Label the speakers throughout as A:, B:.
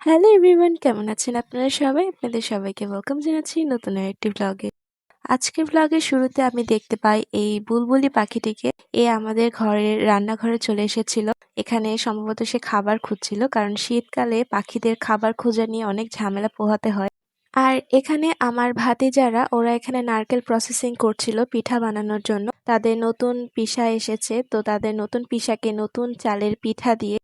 A: Hello everyone, কেমন আছেন আপনারা সবাই? আপনাদের সবাইকে ওয়েলকাম জানাচ্ছি নতুন আরেকটি ভ্লগে। আজকের ভ্লগের শুরুতে আমি দেখতে পাই এই বুলবুলি পাখিটিকে। আমাদের ঘরের রান্নাঘরে চলে এসেছিল। এখানে সম্ভবত সে খাবার খুঁজছিল, কারণ শীতকালে পাখিদের খাবার খোঁজা নিয়ে অনেক ঝামেলা পোহাতে হয়। আর এখানে আমার ভাতিজারা ওরা এখানে নারকেল প্রসেসিং করছিল পিঠা বানানোর জন্য। তাদের নতুন পিঠা এসেছে, তো তাদের নতুন পিঠাকে নতুন চালের পিঠা দিয়ে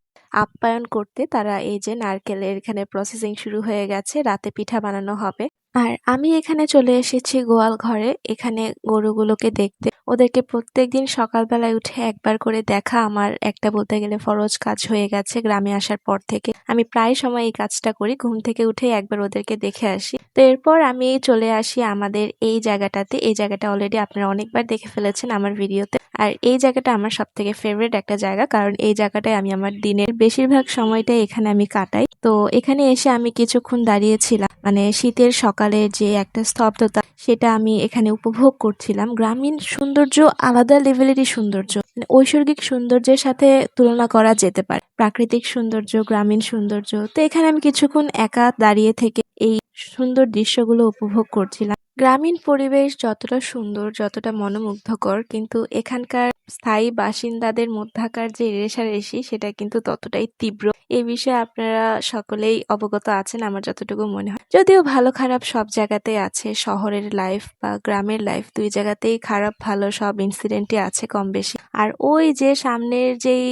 A: আপ্যায়ন করতে তারা এই যে নারকেলের এখানে প্রসেসিং শুরু হয়ে গেছে। রাতে পিঠা বানানো হবে। আর আমি এখানে চলে এসেছি গোয়াল ঘরে, এখানে গরুগুলোকে দেখতে। ওদেরকে প্রত্যেকদিন সকালবেলায় উঠে একবার করে দেখা আমার একটা বলতে গেলে ফরজ কাজ হয়ে গেছে। গ্রামে আসার পর থেকে আমি প্রায় সময় এই কাজটা করি, ঘুম থেকে উঠে একবার ওদেরকে দেখে আসি। তো এরপর আমি চলে আসি আমাদের এই জায়গাটাতে। এই জায়গাটা অলরেডি আপনারা অনেকবার দেখে ফেলেছেন আমার ভিডিওতে। আর এই জায়গাটা আমার সব থেকে ফেভারিট একটা জায়গা, কারণ এই জায়গাটায় আমি আমার দিনের বেশিরভাগ সময়টাই এখানে আমি কাটাই। তো এখানে এসে আমি কিছুক্ষণ দাঁড়িয়েছিলাম, মানে শীতের সকালের যে একটা স্তব্ধতা সেটা আমি এখানে উপভোগ করছিলাম। গ্রামীণ সৌন্দর্য আলাদা লেভেলেরই সৌন্দর্য, মানে ঐশ্বরিক সৌন্দর্যের সাথে তুলনা করা যেতে পারে। প্রাকৃতিক সৌন্দর্য, গ্রামীণ সৌন্দর্য। তো এখানে আমি কিছুক্ষণ একা দাঁড়িয়ে থেকে এই সুন্দর দৃশ্যগুলো উপভোগ করছিলাম। গ্রামীণ পরিবেশ যতটা সুন্দর, যতটা মনোমুগ্ধকর, কিন্তু এখানকার স্থায়ী বাসিন্দাদের মধ্যাকার যে রেষারেষি সেটা কিন্তু ততটাই তীব্র। এই বিষয়ে আপনারা সকলেই অবগত আছেন আমার যতটুকু মনে হয়। যদিও ভালো খারাপ সব জায়গাতেই আছে, শহরের লাইফ বা গ্রামের লাইফ দুই জায়গাতেই খারাপ ভালো সব ইনসিডেন্টই আছে কম বেশি। আর ওই যে সামনের যেই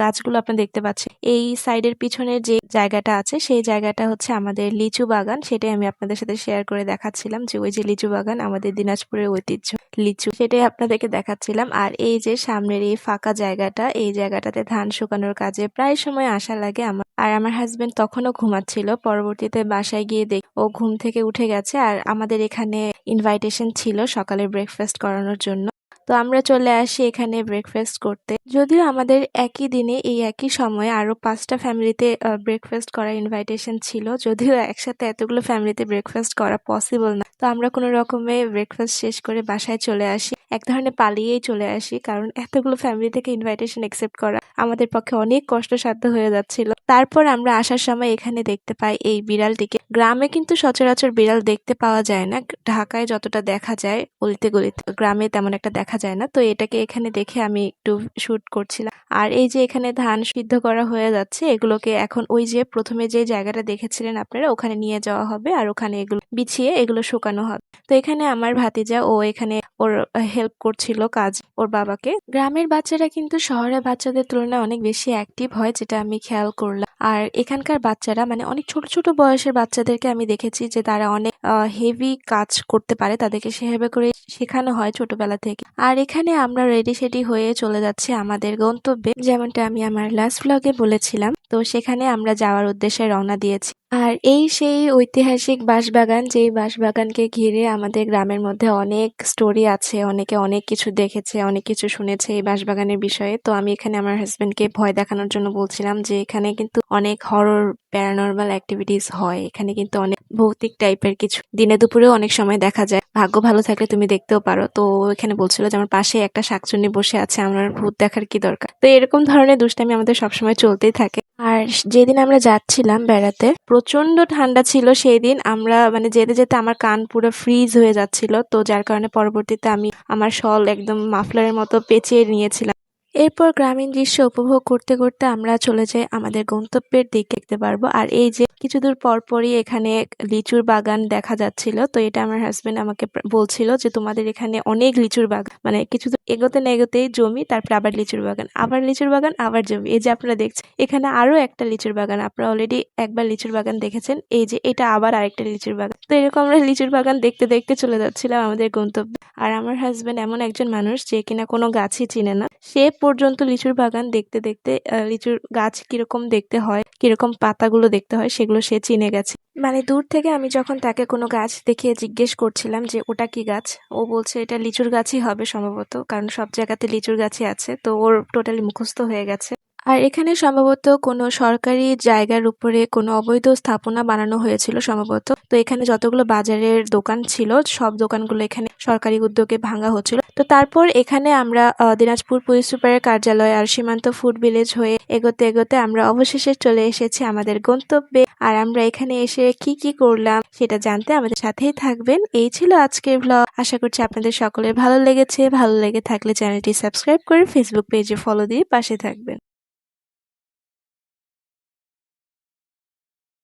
A: গাছগুলো আপনি দেখতে পাচ্ছেন, এই সাইডের পিছনের যে জায়গাটা আছে সেই জায়গাটা হচ্ছে আমাদের লিচু বাগান। সেটাই আমি আপনাদের সাথে শেয়ার করে দেখাচ্ছিলাম যে ওই যে লিচু বাগান, আমাদের দিনাজপুরের ঐতিহ্য লিচু, সেটাই আপনাদেরকে দেখাচ্ছিলাম। আর এই যে সামনের এই ফাঁকা জায়গাটা, এই জায়গাটাতে ধান শুকানোর কাজে প্রায় সময় আসা লাগে আমার। আর আমার হাজবেন্ড তখনও ঘুমাচ্ছিল। পরবর্তীতে বাসায় গিয়ে দেখি ও ঘুম থেকে উঠে গেছে। আর আমাদের এখানে ইনভাইটেশন ছিল সকালে ব্রেকফাস্ট করানোর জন্য। তো আমরা চলে আসি এখানে ব্রেকফাস্ট করতে। যদিও আমাদের একই দিনে এই একই সময়ে আরো 5টা ফ্যামিলিতে ব্রেকফাস্ট করার ইনভাইটেশন ছিল, যদিও একসাথে এতগুলো ফ্যামিলিতে ব্রেকফাস্ট করা পসিবল না। তো আমরা কোনো রকমে ব্রেকফাস্ট শেষ করে বাসায় চলে আসি। এক ধরনের পালিয়েই চলে আসি, কারণ এতগুলো ফ্যামিলি থেকে ইনভাইটেশন একসেপ্ট করা আমাদের পক্ষে অনেক কষ্টসাধ্য হয়ে যাচ্ছিল। তারপর আমরা আসার সময় এখানে দেখতে পাই এই বিড়ালটিকে। গ্রামে কিন্তু সচরাচর বিড়াল দেখতে পাওয়া যায় না, ঢাকায় যতটা দেখা যায় অলিতে গলিতে, গ্রামে তেমন একটা দেখা যায় না। তো এটাকে এখানে দেখে আমি একটু শুট করছিলাম। আর এই যে এখানে ধান সিদ্ধ করা হয়ে যাচ্ছে, এগুলোকে এখন ওই যে প্রথমে যে জায়গাটা দেখেছিলেন আপনারা, ওখানে নিয়ে যাওয়া হবে আর ওখানে এগুলো বিছিয়ে এগুলো শুকানো হবে। তো এখানে আমার ভাতিজা ও এখানে ওর হেল্প করছিল কাজ ওর বাবাকে। গ্রামের বাচ্চারা কিন্তু শহরের বাচ্চাদের তুলনায় অনেক বেশি অ্যাক্টিভ হয়, যেটা আমি খেয়াল করলাম। আর এখানকার বাচ্চারা মানে অনেক ছোট ছোট বয়সের বাচ্চাদেরকে আমি দেখেছি যে তারা অনেক হেভি কাজ করতে পারে, তাদেরকে সেভাবে করে শেখানো হয় ছোটবেলা থেকে। আর এখানে আমরা রেডি সেডি হয়ে চলে যাচ্ছি আমাদের গন্তব্যে, যেমনটা আমি আমার লাস্ট ব্লগে বলেছিলাম। তো সেখানে আমরা যাওয়ার উদ্দেশ্যে রওনা দিয়েছি। আর এই সেই ঐতিহাসিক বাঁশবাগান, যেই বাঁশবাগানকে ঘিরে আমাদের গ্রামের মধ্যে অনেক স্টোরি আছে, অনেকে অনেক কিছু দেখেছে, অনেক কিছু শুনেছে এই বাঁশবাগানের বিষয়ে। তো আমি এখানে আমার হাজবেন্ডকে ভয় দেখানোর জন্য বলছিলাম যে এখানে কিন্তু অনেক হরর প্যারানর্মাল অ্যাক্টিভিটিস হয়, এখানে কিন্তু অনেক ভৌতিক টাইপের কিছু দিনে দুপুরেও অনেক সময় দেখা যায়, ভাগ্য ভালো থাকলে তুমি দেখতেও পারো। তো এখানে বলছিল যে আমার পাশে একটা শাকচুন্নি বসে আছে, আমার ভূত দেখার কি দরকার। তো এরকম ধরনের দুষ্টামি আমাদের সবসময় চলতেই থাকে। আর যেদিন আমরা যাচ্ছিলাম বেড়াতে প্রচন্ড ঠান্ডা ছিল, সেই দিন আমরা মানে যেতে যেতে আমার কান পুরো ফ্রিজ হয়ে যাচ্ছিল। তো যার কারণে পরবর্তীতে আমি আমার শল একদম মাফলারের মতো পেঁচিয়ে নিয়েছিলাম। এরপর গ্রামীণ দৃশ্য উপভোগ করতে করতে আমরা চলে যাই আমাদের গন্তব্যের দিকে। দেখতে পারবো। আর এই যে কিছু দূর পরপরই এখানে লিচুর বাগান দেখা যাচ্ছিল। তো এটা আমার হাজবেন্ড আমাকে বলছিল যে তোমাদের এখানে অনেক লিচুর বাগান, মানে কিছু দূর এগোতে না এগোতেই জমি, তারপরে আবার লিচুর বাগান, আবার লিচুর বাগান, আবার জমি। এই যে আপনারা দেখছেন এখানে আরো একটা লিচুর বাগান, আপনারা অলরেডি একবার লিচুর বাগান দেখেছেন, এই যে এটা আবার আরেকটা লিচুর বাগান। তো এরকম আমরা লিচুর বাগান দেখতে দেখতে চলে যাচ্ছিলাম আমাদের গন্তব্যে। আর আমার হাজবেন্ড এমন একজন মানুষ যে কিনা কোনো গাছই চিনে না, সে পর্যন্ত লিচুর বাগান দেখতে দেখতে লিচুর গাছ কিরকম দেখতে হয়, কিরকম পাতাগুলো দেখতে হয় সেগুলো সে চিনে গেছে। মানে দূর থেকে আমি যখন তাকে কোনো গাছ দেখিয়ে জিজ্ঞেস করছিলাম যে ওটা কি গাছ, ও বলছে এটা লিচুর গাছই হবে সম্ভবত, কারণ সব জায়গাতে লিচুর গাছই আছে। তো ওর টোটালি মুখস্থ হয়ে গেছে। আর এখানে সম্ভবত কোনো সরকারি জায়গার উপরে কোনো অবৈধ স্থাপনা বানানো হয়েছিল সম্ভবত। তো এখানে যতগুলো বাজারের দোকান ছিল সব দোকানগুলো এখানে সরকারি উদ্যোগে ভাঙা হচ্ছিল। তো তারপর এখানে আমরা দিনাজপুর পুলিশ সুপারের কার্যালয় আর সীমান্ত ফুড ভিলেজ হয়ে এগোতে এগোতে আমরা অবশেষে চলে এসেছি আমাদের গন্তব্যে। আর আমরা এখানে এসে কি কি করলাম সেটা জানতে আমাদের সাথেই থাকবেন। এই ছিল আজকের ব্লগ। আশা করছি আপনাদের সকলের ভালো লেগেছে। ভালো লেগে থাকলে চ্যানেলটি সাবস্ক্রাইব করে ফেসবুক পেজে ফলো দিয়ে পাশে থাকবেন।